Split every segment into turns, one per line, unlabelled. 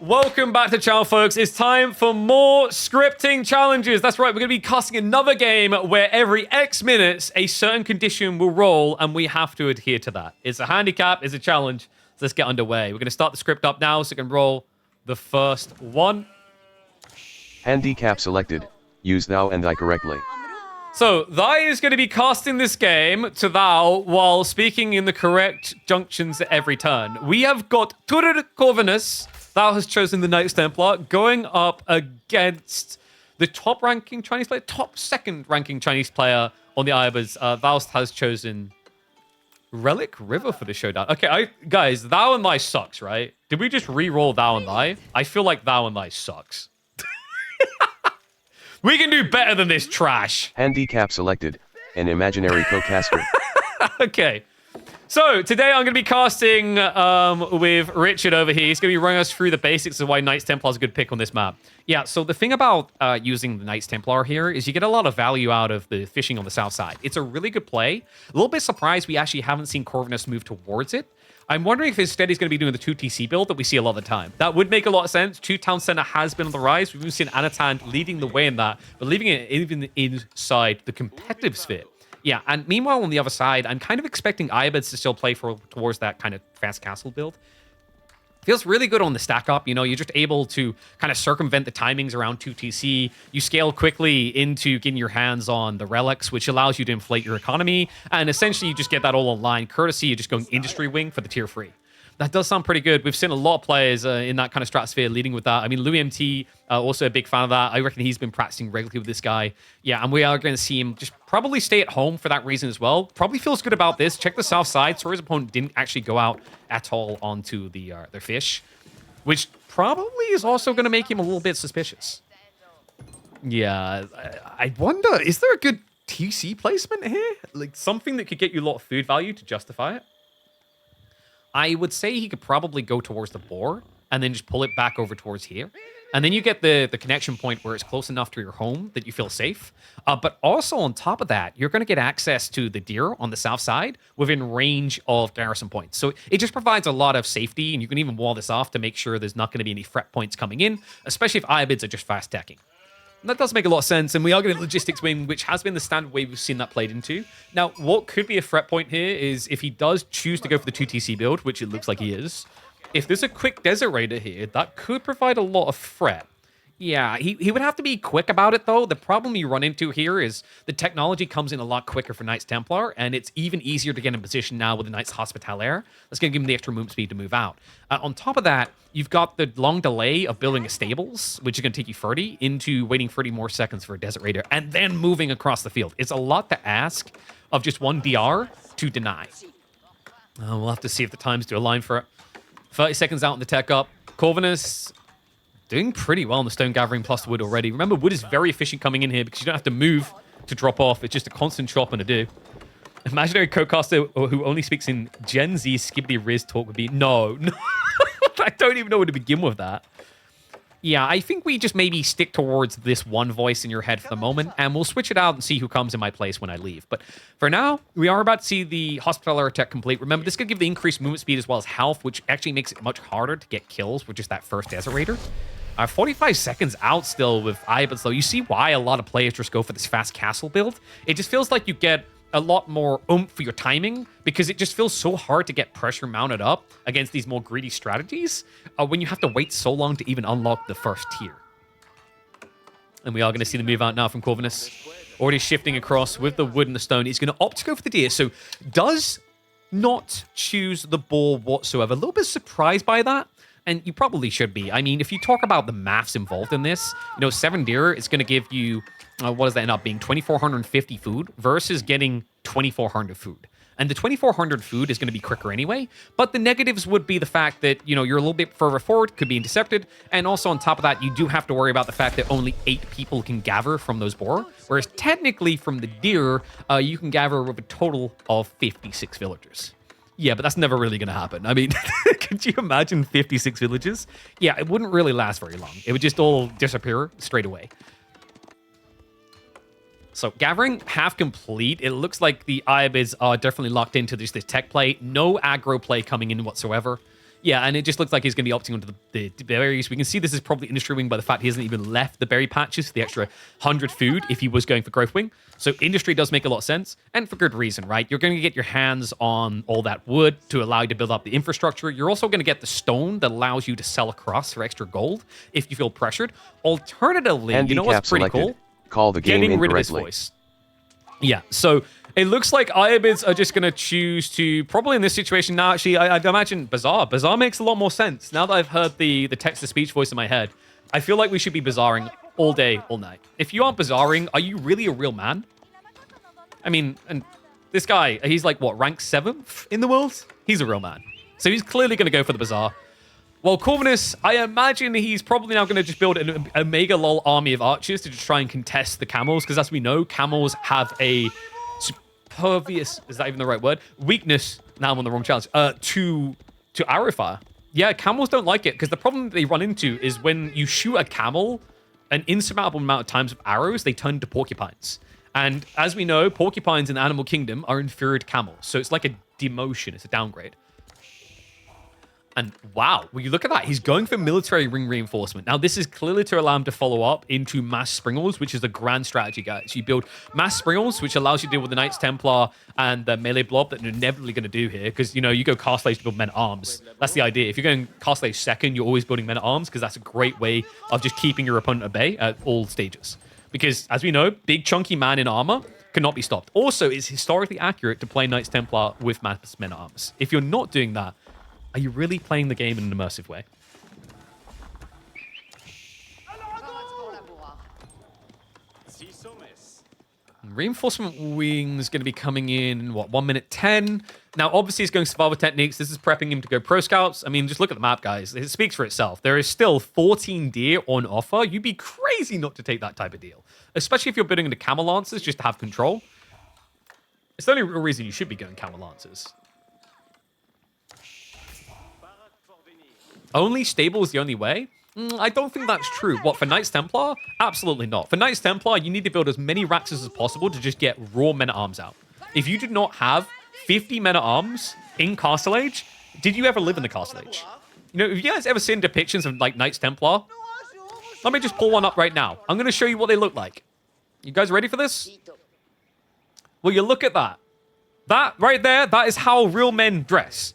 Welcome back to the channel, folks. It's time for more scripting challenges. That's right, we're going to be casting another game where every X minutes, a certain condition will roll, and we have to adhere to that. It's a handicap, it's a challenge. So let's get underway. We're going to start the script up now, so we can roll the first one.
Handicap selected. Use thou and I correctly.
So, Thy is going to be casting this game to Thou while speaking in the correct junctions at every turn. We have got Turir Corvinus. Thou has chosen the Knights Templar, going up against the top-ranking Chinese player, top second-ranking Chinese player on the Ibers. Thou has chosen Relic River for the showdown. Okay, guys, Thou and Thy sucks, right? Did we just re-roll Thou and Thy? I feel like Thou and Thy sucks. We can do better than this trash.
Handicap selected. An imaginary co-caster.
Okay. So, today I'm going to be casting with Richard over here. He's going to be running us through the basics of why Knights Templar is a good pick on this map. Yeah, so the thing about using the Knights Templar here is you get a lot of value out of the fishing on the south side. It's a really good play. A little bit surprised we actually haven't seen Corvinus move towards it. I'm wondering if instead he's going to be doing the 2 TC build that we see a lot of the time. That would make a lot of sense. 2 Town Center has been on the rise. We've even seen Anatan leading the way in that, but leaving it even inside the competitive sphere. Yeah, and meanwhile, on the other side, I'm kind of expecting Ibeds to still play towards that kind of fast castle build. Feels really good on the stack up. You know, you're just able to kind of circumvent the timings around 2TC. You scale quickly into getting your hands on the relics, which allows you to inflate your economy. And essentially, you just get that all online. Courtesy, you're just going industry wing for the tier 3. That does sound pretty good. We've seen a lot of players in that kind of stratosphere leading with that. I mean, Louis MT, also a big fan of that. I reckon he's been practicing regularly with this guy. Yeah, and we are going to see him just probably stay at home for that reason as well. Probably feels good about this. Check the south side. So his opponent didn't actually go out at all onto their fish, which probably is also going to make him a little bit suspicious. Yeah, I wonder, is there a good TC placement here? Like something that could get you a lot of food value to justify it? I would say he could probably go towards the boar and then just pull it back over towards here. And then you get the connection point where it's close enough to your home that you feel safe. But also on top of that, you're going to get access to the deer on the south side within range of garrison points. So it just provides a lot of safety, and you can even wall this off to make sure there's not going to be any threat points coming in, especially if Ibids are just fast decking. That does make a lot of sense, and we are getting logistics wing, which has been the standard way we've seen that played into. Now, what could be a threat point here is if he does choose to go for the 2TC build, which it looks like he is, if there's a quick Desert Raider here, that could provide a lot of threat. Yeah, he would have to be quick about it, though. The problem you run into here is the technology comes in a lot quicker for Knights Templar, and it's even easier to get in position now with the Knights Hospitalier. That's going to give him the extra movement speed to move out. On top of that, you've got the long delay of building a stables, which is going to take you 30, into waiting 30 more seconds for a Desert Raider, and then moving across the field. It's a lot to ask of just one DR to deny. We'll have to see if the times do align for it. 30 seconds out in the tech up. Corvinus doing pretty well in the stone gathering plus the wood already. Remember, wood is very efficient coming in here because you don't have to move to drop off. It's just a constant chop and a do. Imaginary co-caster who only speaks in Gen Z skibbity riz talk would be... No. I don't even know where to begin with that. Yeah, I think we just maybe stick towards this one voice in your head for the moment, and we'll switch it out and see who comes in my place when I leave. But for now, we are about to see the Hospitaller tech complete. Remember, this could give the increased movement speed as well as health, which actually makes it much harder to get kills with just that first Desert Raider. 45 seconds out still with Ibis, though. You see why a lot of players just go for this fast castle build. It just feels like you get a lot more oomph for your timing because it just feels so hard to get pressure mounted up against these more greedy strategies when you have to wait so long to even unlock the first tier. And we are going to see the move out now from Corvinus. Already shifting across with the wood and the stone. He's going to opt to go for the deer. So does not choose the boar whatsoever. A little bit surprised by that. And you probably should be. I mean, if you talk about the maths involved in this, 7 deer is going to give you, what does that end up being? 2,450 food versus getting 2,400 food. And the 2,400 food is going to be quicker anyway. But the negatives would be the fact that, you're a little bit further forward, could be intercepted. And also on top of that, you do have to worry about the fact that only 8 people can gather from those boar. Whereas technically from the deer, you can gather with a total of 56 villagers. Yeah, but that's never really going to happen. I mean, could you imagine 56 villages? Yeah, it wouldn't really last very long. It would just all disappear straight away. So gathering half complete. It looks like the Ibids are definitely locked into this tech play. No aggro play coming in whatsoever. Yeah, and it just looks like he's going to be opting onto the berries. We can see this is probably industry wing by the fact he hasn't even left the berry patches for the extra 100 food if he was going for growth wing. So industry does make a lot of sense, and for good reason, right? You're going to get your hands on all that wood to allow you to build up the infrastructure. You're also going to get the stone that allows you to sell across for extra gold if you feel pressured. Alternatively, you know what's pretty cool?
Call the game
Getting rid of his
incorrectly.
voice. Yeah, so it looks like Iabids are just going to choose to, probably in this situation now, actually, I'd imagine Bazaar. Bazaar makes a lot more sense. Now that I've heard the text-to-speech voice in my head, I feel like we should be Bazaaring all day, all night. If you aren't Bazaaring, are you really a real man? I mean, and this guy, he's like, what, rank 7th in the world? He's a real man. So he's clearly going to go for the Bazaar. Well, Corvinus, I imagine he's probably now going to just build an Omega LOL army of archers to just try and contest the camels, because as we know, camels have a supervious, is that even the right word? Weakness, now I'm on the wrong challenge, to arrow fire. Yeah, camels don't like it, because the problem they run into is when you shoot a camel an insurmountable amount of times with arrows, they turn into porcupines. And as we know, porcupines in the animal kingdom are inferior to camels. So it's like a demotion, it's a downgrade. And wow, will you look at that? He's going for military ring reinforcement. Now, this is clearly to allow him to follow up into mass springles, which is a grand strategy, guys. You build mass springles, which allows you to deal with the Knights Templar and the melee blob that you're inevitably going to do here. Because, you know, you go Castlage to build men-at-arms. That's the idea. If you're going Castlage second, you're always building men-at-arms, because that's a great way of just keeping your opponent at bay at all stages. Because, as we know, big chunky man in armor cannot be stopped. Also, it's historically accurate to play Knights Templar with mass men-at-arms. If you're not doing that, are you really playing the game in an immersive way? Reinforcement wing's going to be coming in, what, 1 minute 10? Now, obviously, he's going survival techniques. This is prepping him to go pro scouts. I mean, just look at the map, guys. It speaks for itself. There is still 14 deer on offer. You'd be crazy not to take that type of deal, especially if you're building into camel lancers just to have control. It's the only real reason you should be going camel lancers. Only stable is the only way? I don't think that's true. What, for Knights Templar? Absolutely not. For Knights Templar, you need to build as many Raxes as possible to just get raw men-at-arms out. If you did not have 50 men-at-arms in Castle Age, did you ever live in the Castle Age? You know, have you guys ever seen depictions of, like, Knights Templar? Let me just pull one up right now. I'm going to show you what they look like. You guys ready for this? Well, you look at that. That right there, that is how real men dress.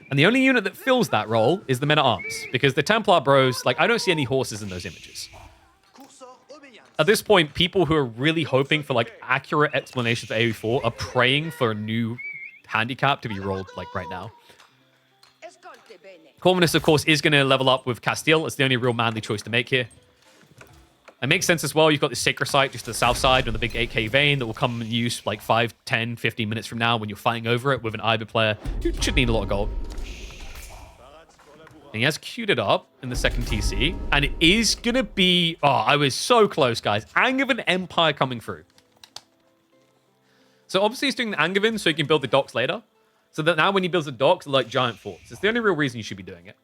And the only unit that fills that role is the men-at-arms. Because the Templar bros, like, I don't see any horses in those images. At this point, people who are really hoping for, like, accurate explanations of AoE4 are praying for a new handicap to be rolled, like, right now. Corvinus, of course, is going to level up with Castile. It's the only real manly choice to make here. It makes sense as well. You've got this Sacred Site just to the south side on the big 8k vein that will come in use like 5, 10, 15 minutes from now when you're fighting over it with an Ibid player who should need a lot of gold. And he has queued it up in the second TC. And it is going to be... Oh, I was so close, guys. Angevin Empire coming through. So obviously he's doing the Angevin so he can build the docks later. So that now when he builds the docks, they're like giant forts. It's the only real reason you should be doing it.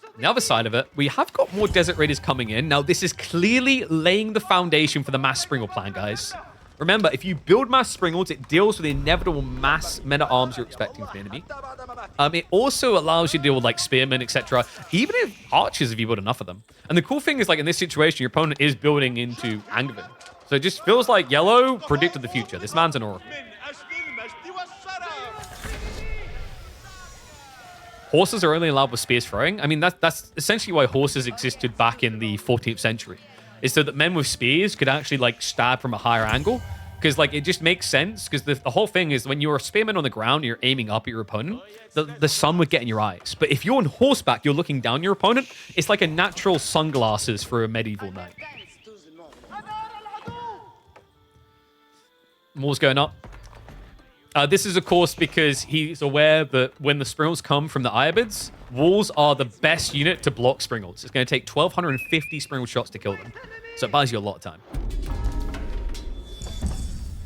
On the other side of it, we have got more Desert Raiders coming in. Now, this is clearly laying the foundation for the mass Springle plan, guys. Remember, if you build mass Springles, it deals with the inevitable mass men-at-arms you're expecting from the enemy. It also allows you to deal with, like, spearmen, etc. Even if archers, if you build enough of them. And the cool thing is, like, in this situation, your opponent is building into Angevin. So it just feels like Yellow predicted the future. This man's an oracle. Horses are only allowed with spears throwing. I mean, that's essentially why horses existed back in the 14th century. Is so that men with spears could actually, like, stab from a higher angle. Because, like, it just makes sense. Because the whole thing is when you're a spearman on the ground and you're aiming up at your opponent, the sun would get in your eyes. But if you're on horseback, you're looking down your opponent, it's like a natural sunglasses for a medieval knight. More's going up. This is, of course, because he's aware that when the Springles come from the Iabids, walls are the best unit to block Springles. It's going to take 1,250 Springle shots to kill them. So it buys you a lot of time.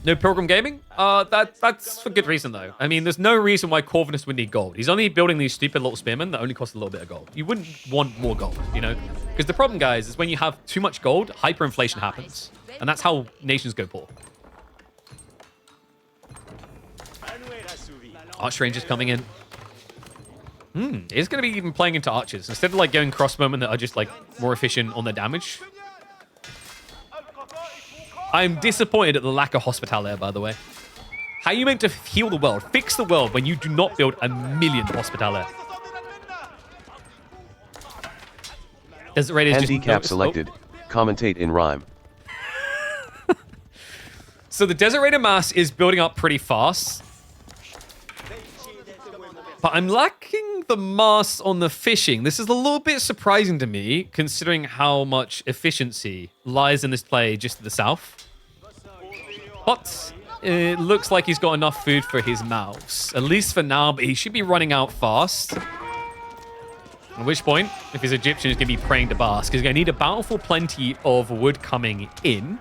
No Pilgrim Gaming? That's for good reason, though. I mean, there's no reason why Corvinus would need gold. He's only building these stupid little spearmen that only cost a little bit of gold. You wouldn't want more gold, you know? Because the problem, guys, is when you have too much gold, hyperinflation happens. And that's how nations go poor. Archrangers coming in. He's going to be even playing into archers. Instead of like going crossbowmen that are just like more efficient on the damage. I'm disappointed at the lack of hospitality, by the way. How are you meant to heal the world, fix the world, when you do not build a million hospitality? Desert Raiders
Handicap selected. Commentate in rhyme.
So the Desert Raider mass is building up pretty fast. But I'm lacking the mass on the fishing. This is a little bit surprising to me, considering how much efficiency lies in this play just to the south. But it looks like he's got enough food for his mouths. At least for now, but he should be running out fast. At which point, if his Egyptian is going to be praying to Basque, he's going to need a bountiful plenty of wood coming in.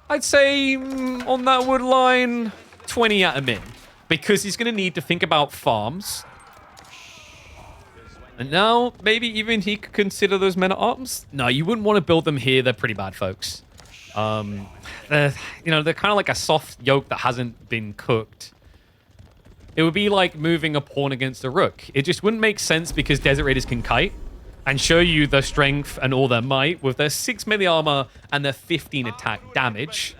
I'd say on that wood line, 20 at a min. Because he's going to need to think about farms. And now, maybe even he could consider those men-at-arms. No, you wouldn't want to build them here. They're pretty bad, folks. They're kind of like a soft yolk that hasn't been cooked. It would be like moving a pawn against a rook. It just wouldn't make sense because Desert Raiders can kite and show you their strength and all their might with their 6 melee armor and their 15 attack damage.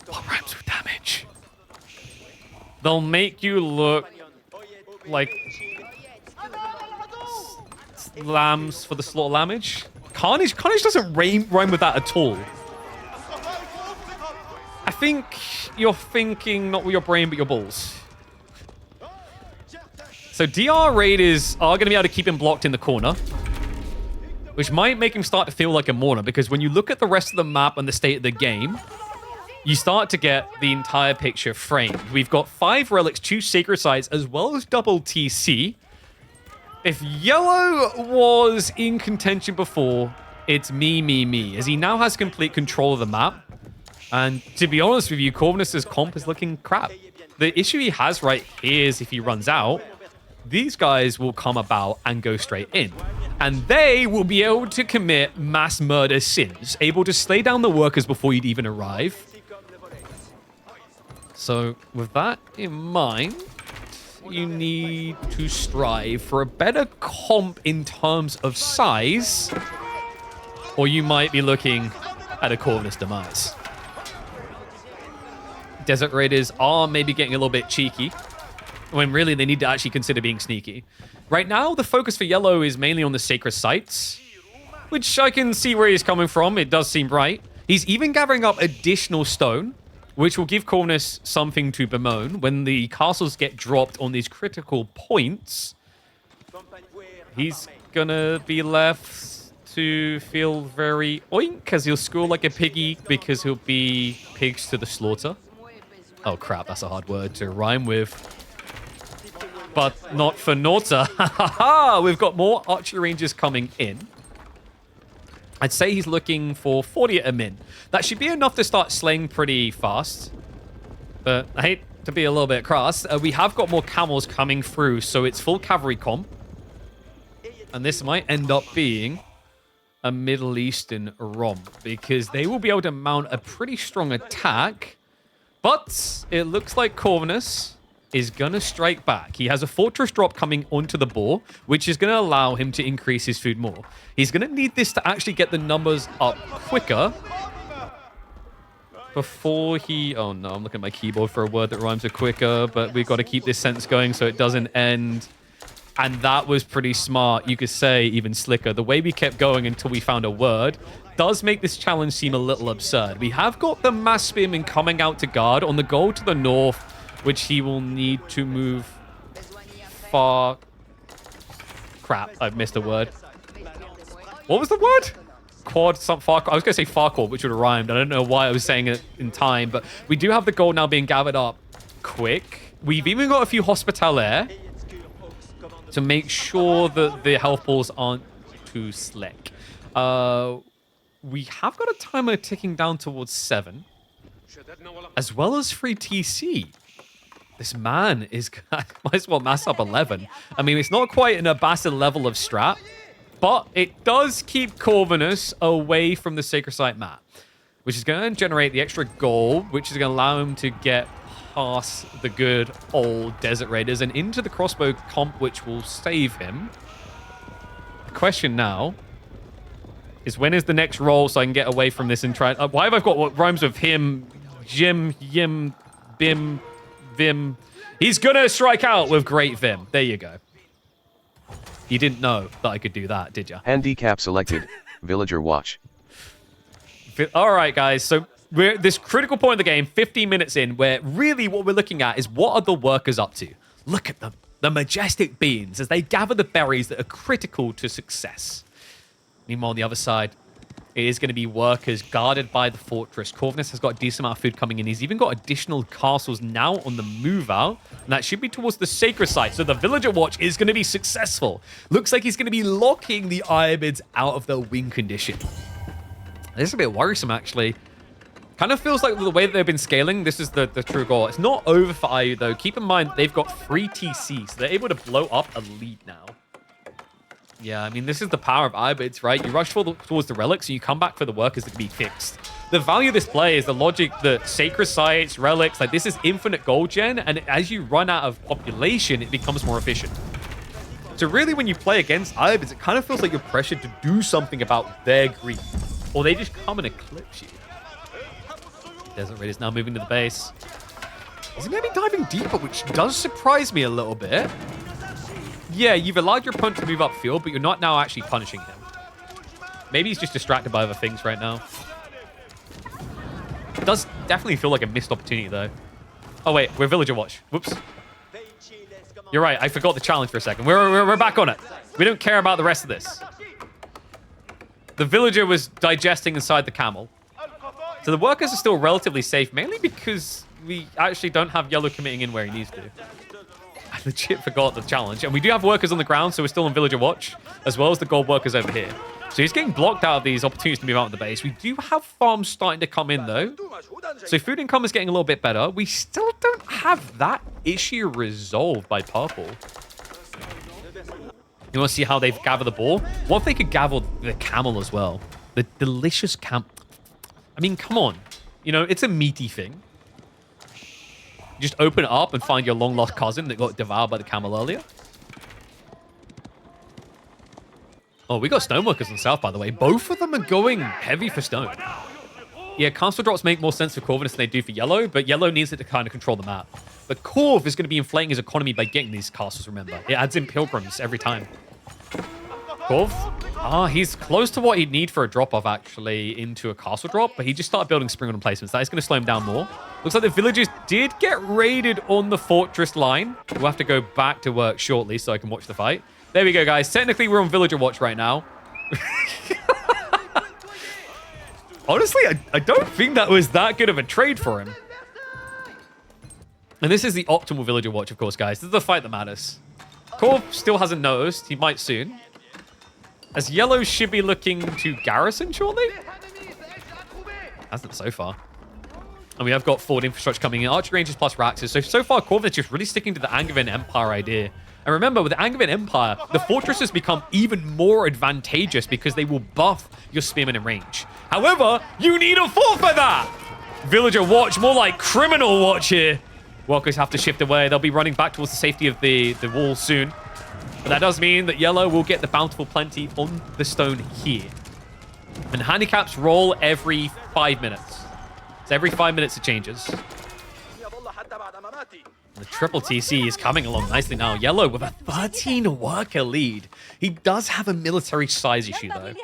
What rhymes with damage? They'll make you look like lambs for the slaughter lamage. Carnage doesn't rhyme with that at all. I think you're thinking not with your brain, but your balls. So DR Raiders are going to be able to keep him blocked in the corner, which might make him start to feel like a mourner, because when you look at the rest of the map and the state of the game, you start to get the entire picture framed. We've got 5 relics, 2 sacred sites, as well as double TC. If yellow was in contention before, it's me, as he now has complete control of the map. And to be honest with you, Corvinus's comp is looking crap. The issue he has right here is if he runs out, these guys will come about and go straight in. And they will be able to commit mass murder sins, able to slay down the workers before you'd even arrive. So with that in mind, you need to strive for a better comp in terms of size, or you might be looking at a Corvinus demise. Desert Raiders are maybe getting a little bit cheeky, when really they need to actually consider being sneaky. Right now, the focus for yellow is mainly on the sacred sites, which I can see where he's coming from. It does seem right. He's even gathering up additional stone, which will give Corvinus something to bemoan. When the castles get dropped on these critical points, he's gonna be left to feel very oink, because he'll squeal like a piggy, because he'll be pigs to the slaughter. Oh crap, that's a hard word to rhyme with. But not for Norta. We've got more archery rangers coming in. I'd say he's looking for 40 at a min. That should be enough to start slaying pretty fast. But I hate to be a little bit crass. We have got more camels coming through, so it's full cavalry comp. And this might end up being a Middle Eastern romp, because they will be able to mount a pretty strong attack. But it looks like Corvinus is going to strike back. He has a fortress drop coming onto the boar, which is going to allow him to increase his food more. He's going to need this to actually get the numbers up quicker before he... Oh no, I'm looking at my keyboard for a word that rhymes with quicker, but we've got to keep this sentence going so it doesn't end. And that was pretty smart. You could say even slicker. The way we kept going until we found a word does make this challenge seem a little absurd. We have got the mass spearman coming out to guard on the goal to the north, which he will need to move far... Crap, I've missed a word. What was the word? Quad, some far... I was going to say farquad, which would have rhymed. I don't know why I was saying it in time, but we do have the gold now being gathered up quick. We've even got a few hospitalaire to make sure that the health balls aren't too slick. We have got a timer ticking down towards 7, as well as free TC. This man is... might as well mass up 11. I mean, it's not quite an Abbasid level of strat, but it does keep Corvinus away from the Sacred Site map, which is going to generate the extra gold, which is going to allow him to get past the good old Desert Raiders and into the crossbow comp, which will save him. The question now is, when is the next roll so I can get away from this and try... why have I got what rhymes with him, Jim, Yim, Bim, Vim? He's gonna strike out with Great Vim. There you go. You didn't know that I could do that, did you?
Handicap selected. Villager watch.
All right, guys. So we're this critical point of the game, 15 minutes in, where really what we're looking at is, what are the workers up to? Look at them. The majestic beings as they gather the berries that are critical to success. Meanwhile, on the other side, it is going to be workers guarded by the fortress. Corvinus has got a decent amount of food coming in. He's even got additional castles now on the move out, and that should be towards the sacred site. So the villager watch is going to be successful. Looks like he's going to be locking the Irobids out of their win condition. This is a bit worrisome, actually. Kind of feels like the way that they've been scaling, this is the true goal. It's not over for IU, though. Keep in mind, they've got 3 TC, so they're able to blow up a lead now. Yeah, I mean, this is the power of Irobids, right? You rush towards the relics, and you come back for the workers that can be fixed. The value of this play is the logic that sacred sites, relics, like this is infinite gold gen, and as you run out of population, it becomes more efficient. So really, when you play against Irobids, it kind of feels like you're pressured to do something about their greed, or they just come and eclipse you. Desert Raiders now moving to the base. He's going to be diving deeper, which does surprise me a little bit. Yeah, you've allowed your opponent to move upfield, but you're not now actually punishing him. Maybe he's just distracted by other things right now. It does definitely feel like a missed opportunity, though. Oh, wait, we're Villager Watch. Whoops. You're right, I forgot the challenge for a second. We're back on it. We don't care about the rest of this. The Villager was digesting inside the camel. So the workers are still relatively safe, mainly because we actually don't have Yellow committing in where he needs to. I legit forgot the challenge. And we do have workers on the ground, so we're still on Villager Watch, as well as the gold workers over here. So he's getting blocked out of these opportunities to move out of the base. We do have farms starting to come in, though. So food income is getting a little bit better. We still don't have that issue resolved by Purple. You want to see how they've gathered the boar? What if they could gather the camel as well? The delicious camel. I mean, come on. You know, it's a meaty thing. You just open it up and find your long-lost cousin that got devoured by the camel earlier. Oh, we got stoneworkers on south, by the way. Both of them are going heavy for stone. Yeah, castle drops make more sense for Corvinus than they do for Yellow, but Yellow needs it to kind of control the map. But Corv is going to be inflating his economy by getting these castles, remember. It adds in pilgrims every time. Corv? Ah, he's close to what he'd need for a drop-off, actually, into a castle drop, but he just started building spring on emplacements. That is going to slow him down more. Looks like the villagers did get raided on the fortress line. We'll have to go back to work shortly so I can watch the fight. There we go, guys. Technically, we're on villager watch right now. Honestly, I don't think that was that good of a trade for him. And this is the optimal villager watch, of course, guys. This is the fight that matters. Corv still hasn't noticed. He might soon. As Yellow should be looking to garrison shortly. Hasn't so far. And we have got forward infrastructure coming in. Archery ranges plus Raxes. So far, Corvinus just really sticking to the Angevin Empire idea. And remember, with the Angevin Empire, the fortresses become even more advantageous because they will buff your spearmen in range. However, you need a fort for that! Villager watch, more like criminal watch here. Workers have to shift away. They'll be running back towards the safety of the wall soon. But that does mean that Yellow will get the bountiful plenty on the stone here. And handicaps roll every 5 minutes. So every 5 minutes it changes. The triple TC is coming along nicely now. Yellow with a 13 worker lead. He does have a military size issue, though.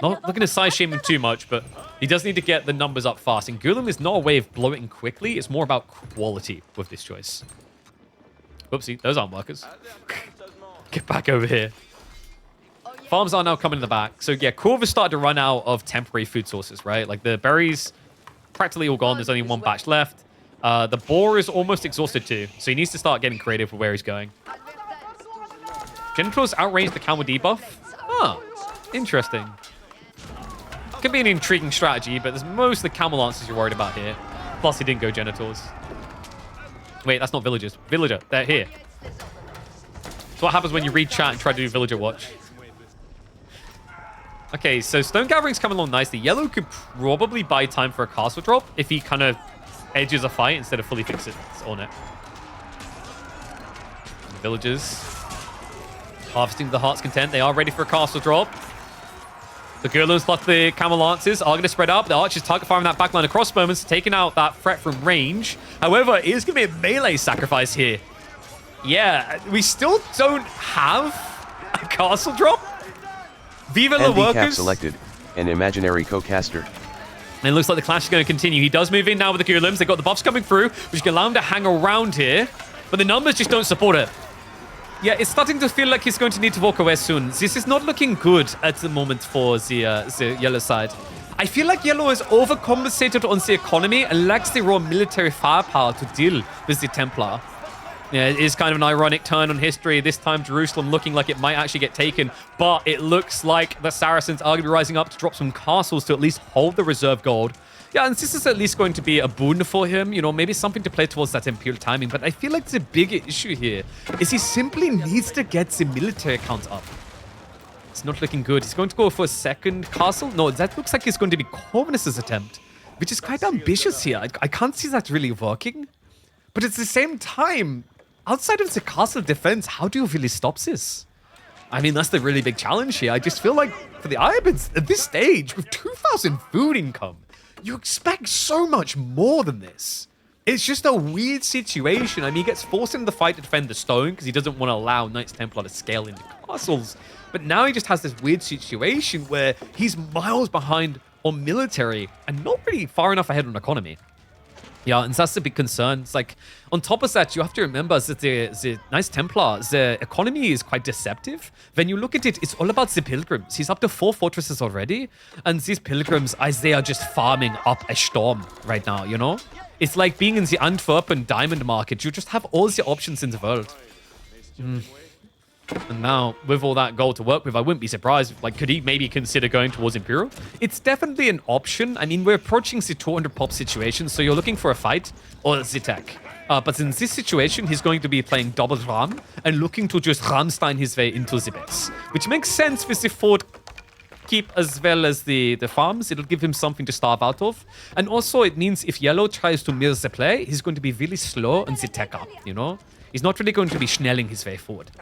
Not looking to size shame him too much, but he does need to get the numbers up fast. And Gulam is not a way of blowing quickly. It's more about quality with this choice. Oopsie, those aren't workers. Get back over here. Farms are now coming in the back. So yeah, Corv has started to run out of temporary food sources, right? Like the berries practically all gone. There's only one batch left. The boar is almost exhausted too. So he needs to start getting creative with where he's going. Genitals outrange the camel debuff. Oh, interesting. Could be an intriguing strategy, but there's most of the camel answers you're worried about here. Plus he didn't go genitals. Wait, that's not villagers. Villager, they're here. That's what happens when you read chat and try to do villager watch. Okay, so stone gathering's coming along nicely. Yellow could probably buy time for a castle drop if he kind of edges a fight instead of fully fix it on it. The villagers harvesting the Heart's Content. They are ready for a castle drop. The Golems plus the Camel Lancers are going to spread up. The Archers target firing that backline across moments, taking out that threat from range. However, it is going to be a melee sacrifice here. Yeah, we still don't have a castle drop. Viva the workers.
Handicap selected. An imaginary co-caster.
And it looks like the clash is going to continue. He does move in now with the Golems. They've got the buffs coming through, which can allow him to hang around here. But the numbers just don't support it. Yeah, it's starting to feel like he's going to need to walk away soon. This is not looking good at the moment for the yellow side. I feel like yellow is overcompensated on the economy and lacks the raw military firepower to deal with the Templar. Yeah, it is kind of an ironic turn on history. This time, Jerusalem looking like it might actually get taken. But it looks like the Saracens are going to be rising up to drop some castles to at least hold the reserve gold. Yeah, and this is at least going to be a boon for him. You know, maybe something to play towards that Imperial timing. But I feel like the bigger issue here is he simply needs to get the military count up. It's not looking good. He's going to go for a second castle. No, that looks like it's going to be Corvinus's attempt, which is quite ambitious here. I can't see that really working. But at the same time, outside of the castle defense, how do you really stop this? I mean, that's the really big challenge here. I just feel like for the Ionians at this stage, with 2,000 food income, you expect so much more than this. It's just a weird situation. I mean, he gets forced into the fight to defend the stone because he doesn't want to allow Knights Templar to scale into castles. But now he just has this weird situation where he's miles behind on military and not really far enough ahead on economy. Yeah, and that's the big concern. It's like, on top of that, you have to remember that the Knights Templar, the economy is quite deceptive. When you look at it, it's all about the pilgrims. He's up to 4 fortresses already. And these pilgrims, as they are just farming up a storm right now, you know? It's like being in the Antwerpen diamond market. You just have all the options in the world. And now, with all that gold to work with, I wouldn't be surprised. Like, could he maybe consider going towards Imperial? It's definitely an option. I mean, we're approaching the 200 pop situation, so you're looking for a fight or the tech. But in this situation, he's going to be playing double Ram and looking to just Ramstein his way into the base, which makes sense with the fort keep as well as the farms. It'll give him something to starve out of. And also, it means if Yellow tries to mirror the play, he's going to be really slow on the tech up, you know? He's not really going to be schnelling his way forward.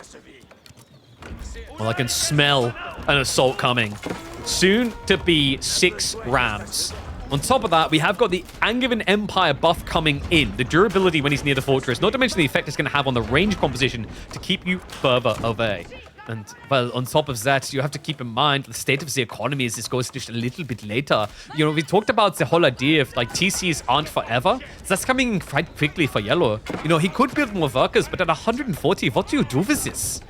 Well, I can smell an assault coming. Soon to be 6 Rams. On top of that, we have got the Angevin Empire buff coming in. The durability when he's near the fortress. Not to mention the effect it's going to have on the range composition to keep you further away. And, well, on top of that, you have to keep in mind the state of the economy as this goes just a little bit later. You know, we talked about the whole idea of, like, TCs aren't forever. So that's coming quite quickly for Yellow. You know, he could build more workers, but at 140, what do you do with this?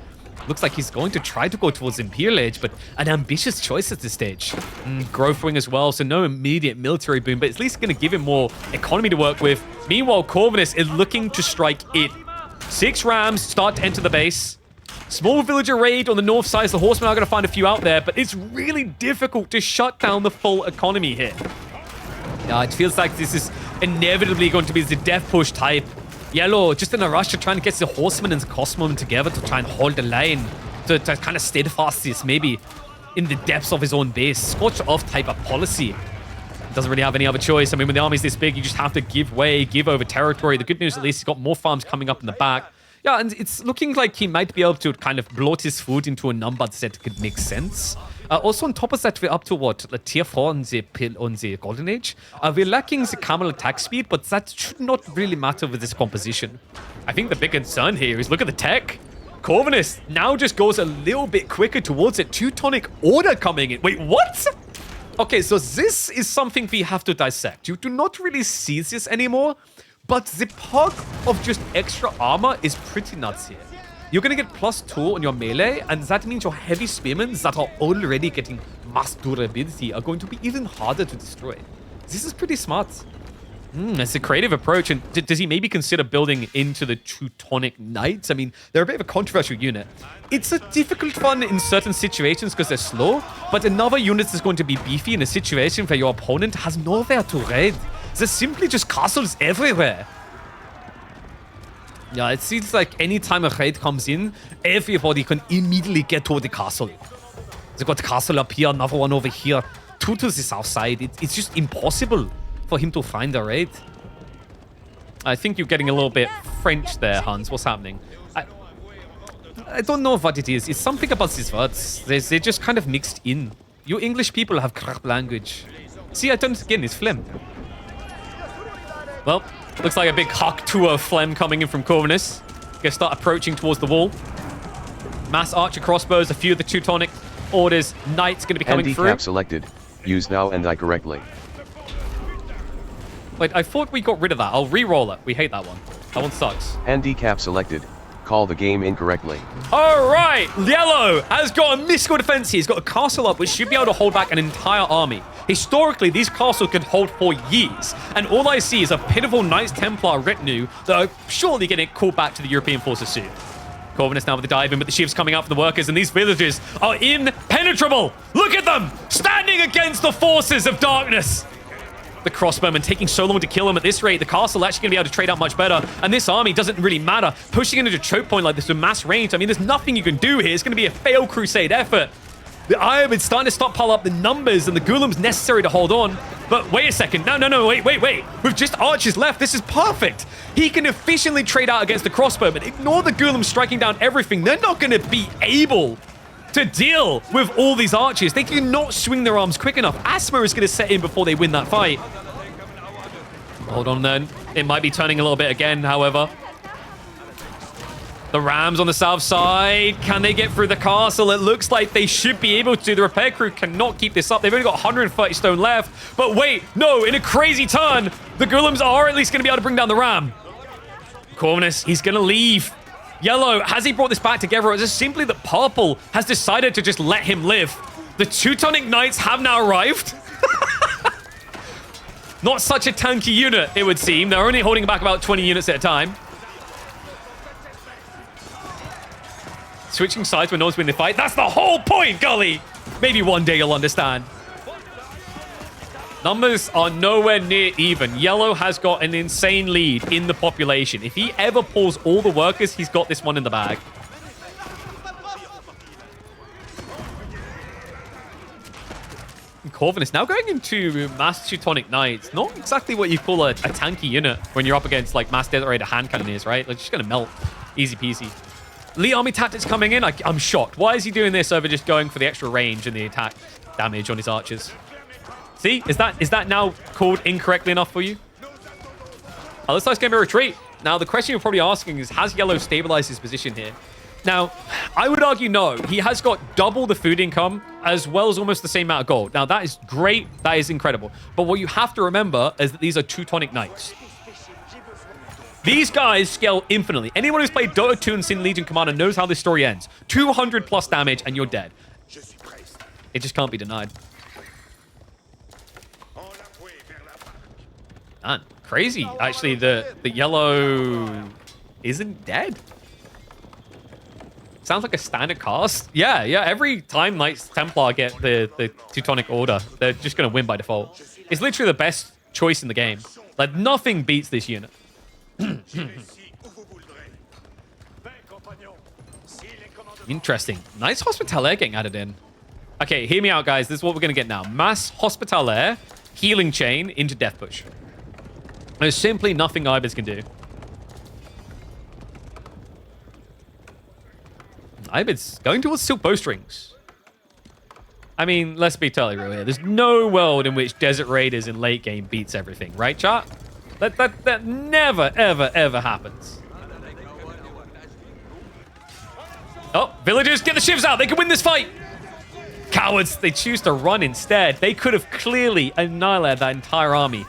Looks like he's going to try to go towards Imperial Age, but an ambitious choice at this stage. Growth Wing as well, so no immediate military boom, but at least going to give him more economy to work with. Meanwhile, Corvinus is looking to strike it. 6 Rams start to enter the base. Small villager raid on the north side. The horsemen are going to find a few out there, but it's really difficult to shut down the full economy here. Yeah, it feels like this is inevitably going to be the death push type. Yellow, just in a rush to try and get the horsemen and the crossbowmen together to try and hold the line, to kind of steadfast this, maybe in the depths of his own base. Scorched off type of policy. Doesn't really have any other choice. I mean, when the army's this big, you just have to give way, give over territory. The good news, at least, he's got more farms coming up in the back. Yeah, and it's looking like he might be able to kind of bloat his food into a number that could make sense. Also, on top of that, we're up to what? Tier 4 on the Golden Age. We're lacking the camel attack speed, but that should not really matter with this composition. I think the big concern here is look at the tech. Corvinus now just goes a little bit quicker towards it. Teutonic Order coming in. Wait, what? Okay, so this is something we have to dissect. You do not really see this anymore, but the perk of just extra armor is pretty nuts here. You're going to get +2 on your melee, and that means your heavy spearmen that are already getting mass durability are going to be even harder to destroy. This is pretty smart. It's a creative approach, and does he maybe consider building into the Teutonic Knights? I mean, they're a bit of a controversial unit. It's a difficult one in certain situations because they're slow, but another unit is going to be beefy in a situation where your opponent has nowhere to raid. There's simply just castles everywhere. Yeah, it seems like anytime a raid comes in, everybody can immediately get to the castle. They've got a castle up here, another one over here, 2 to the south side. It's just impossible for him to find a raid. I think you're getting a little bit French there, Hans. What's happening? I don't know what it is. It's something about these words. They're just kind of mixed in. You English people have crap language. See, I don't again. It's phlegm. Well, looks like a big hawk tour of phlegm coming in from Corvinus. Gonna start approaching towards the wall. Mass archer crossbows. A few of the Teutonic orders. Knights gonna be coming through.
Handicap selected. Use thou and I correctly.
Wait, I thought we got rid of that. I'll re-roll it. We hate that one. That one sucks.
Handicap selected. Call the game incorrectly.
All right, Yellow has got a mystical defense here. He's got a castle up, which should be able to hold back an entire army. Historically, these castles could hold for years, and all I see is a pitiful Knights Templar retinue that are surely getting called back to the European forces soon. Corvinus now with the dive in, but the shivs coming out for the workers, and these villagers are impenetrable. Look at them, standing against the forces of darkness. The crossbowmen taking so long to kill him. At this rate, the castle actually going to be able to trade out much better. And this army doesn't really matter. Pushing into a choke point like this with mass range, I mean, there's nothing you can do here. It's going to be a failed crusade effort. The Iron starting to stockpile up the numbers and the Ghoulam's necessary to hold on. But wait a second. No, wait. With just archers left, this is perfect. He can efficiently trade out against the crossbowmen. Ignore the Ghoulam striking down everything. They're not going to be able to deal with all these archers. They cannot swing their arms quick enough. Asthma is going to set in before they win that fight. Hold on then. It might be turning a little bit again, however. The Rams on the south side. Can they get through the castle? It looks like they should be able to. The repair crew cannot keep this up. They've only got 130 stone left. But wait, no, in a crazy turn, the Ghoulam's are at least going to be able to bring down the Ram. Corvinus, he's going to leave. Yellow, has he brought this back together, or is it simply that Purple has decided to just let him live? The Teutonic Knights have now arrived. Not such a tanky unit, it would seem. They're only holding back about 20 units at a time. Switching sides when no one's winning the fight. That's the whole point, Gully! Maybe one day you'll understand. Numbers are nowhere near even. Yellow has got an insane lead in the population. If he ever pulls all the workers, he's got this one in the bag. Corvinus now going into Mass Teutonic Knights. Not exactly what you call a tanky unit when you're up against like Mass Desert Raider hand cannoneers, right? Like, just gonna melt. Easy peasy. Lee Army Tactics coming in. I'm shocked. Why is he doing this over just going for the extra range and the attack damage on his archers? See, is that now called incorrectly enough for you? Oh, looks like it's going to be a retreat. Now, the question you're probably asking is, has Yellow stabilized his position here? Now, I would argue no. He has got double the food income as well as almost the same amount of gold. Now, that is great. That is incredible. But what you have to remember is that these are Teutonic Knights. These guys scale infinitely. Anyone who's played Dota 2 and seen Legion Commander knows how this story ends. 200 plus damage and you're dead. It just can't be denied. Man, crazy. Actually, the Yellow isn't dead. Sounds like a standard cast. Yeah. Every time Knights Templar get the Teutonic Order, they're just going to win by default. It's literally the best choice in the game. Like, nothing beats this unit. Interesting. Nice Hospitalaire getting added in. Okay, hear me out, guys. This is what we're going to get now. Mass Hospitalaire, Healing Chain into Death Push. There's simply nothing Ibis can do. Ibis going towards Silk Bowstrings. I mean, let's be totally real here. There's no world in which Desert Raiders in late game beats everything, right, chat? That never, ever, ever happens. Oh, villagers, get the shivs out. They can win this fight. Cowards, they choose to run instead. They could have clearly annihilated that entire army.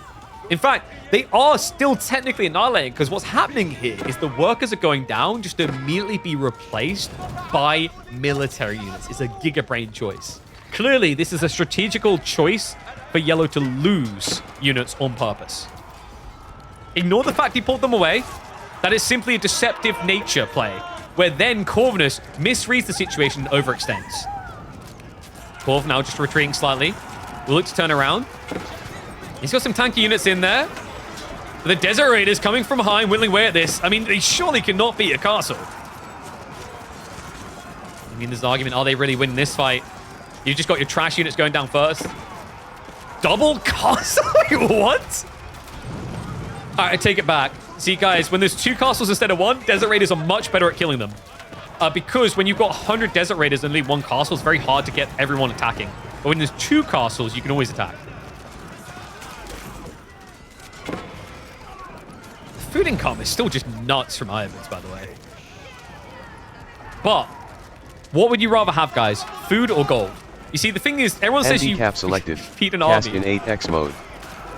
In fact, they are still technically annihilating because what's happening here is the workers are going down just to immediately be replaced by military units. It's a gigabrain choice. Clearly, this is a strategical choice for Yellow to lose units on purpose. Ignore the fact he pulled them away. That is simply a deceptive nature play, where then Corvinus misreads the situation and overextends. Corv now just retreating slightly. Will look to turn around. He's got some tanky units in there. But the Desert Raiders coming from behind, whittling away at this. I mean, they surely cannot beat a castle. I mean, there's an argument, are they really winning this fight? You've just got your trash units going down first. Double castle? What? All right, I take it back. See, guys, when there's 2 castles instead of 1, Desert Raiders are much better at killing them. Because when you've got 100 Desert Raiders and only 1 castle, it's very hard to get everyone attacking. But when there's 2 castles, you can always attack. The food income is still just nuts from Ironmans, by the way. But what would you rather have, guys? Food or gold? You see, the thing is, everyone says you
selected.
beat an
Cast
army.
in 8x mode.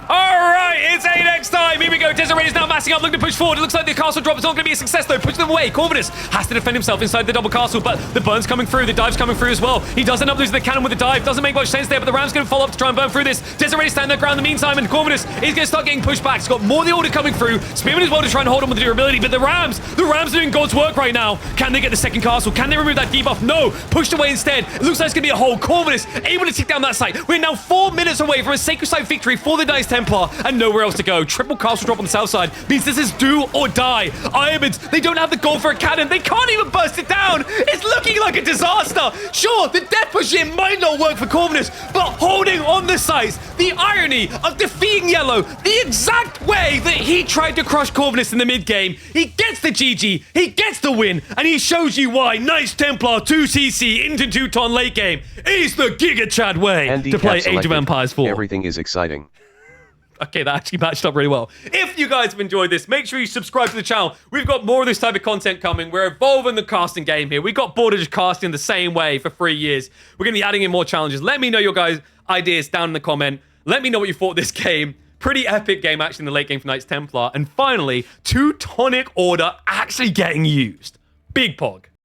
Alright, it's 8x time. Here we go. Desert Raiders now massing up, looking to push forward. It looks like the castle drop is not going to be a success, though. Push them away. Corvinus has to defend himself inside the double castle, but the burn's coming through. The dive's coming through as well. He does end up losing the cannon with the dive. Doesn't make much sense there, but the Ram's going to follow up to try and burn through this. Desert Raiders stand their ground in the meantime, and Corvinus is going to start getting pushed back. He's got more of the order coming through. Spearman as well to try and hold on with the durability, but the Rams are doing God's work right now. Can they get the second castle? Can they remove that debuff? No. Pushed away instead. It looks like it's going to be a hole. Corvinus able to take down that site. We're now 4 minutes away from a sacred site victory for the Knights Templar, and nowhere else to go. Triple castle drop on the south side means this is do or die. Ironmans, they don't have the gold for a cannon. They can't even burst it down. It's looking like a disaster. Sure, the death push here might not work for Corvinus, but holding on the sites, the irony of defeating Yellow the exact way that he tried to crush Corvinus in the mid game. He gets the GG, he gets the win, and he shows you why Knights Templar 2cc into Teuton late game is the Giga Chad way to play Age of Empires 4.
Everything is exciting.
Okay, that actually matched up really well. If you guys have enjoyed this, make sure you subscribe to the channel. We've got more of this type of content coming. We're evolving the casting game here. We got bored of just casting the same way for 3 years. We're going to be adding in more challenges. Let me know your guys' ideas down in the comment. Let me know what you thought of this game. Pretty epic game, actually, in the late game for Knights Templar. And finally, Teutonic Order actually getting used. Big pog.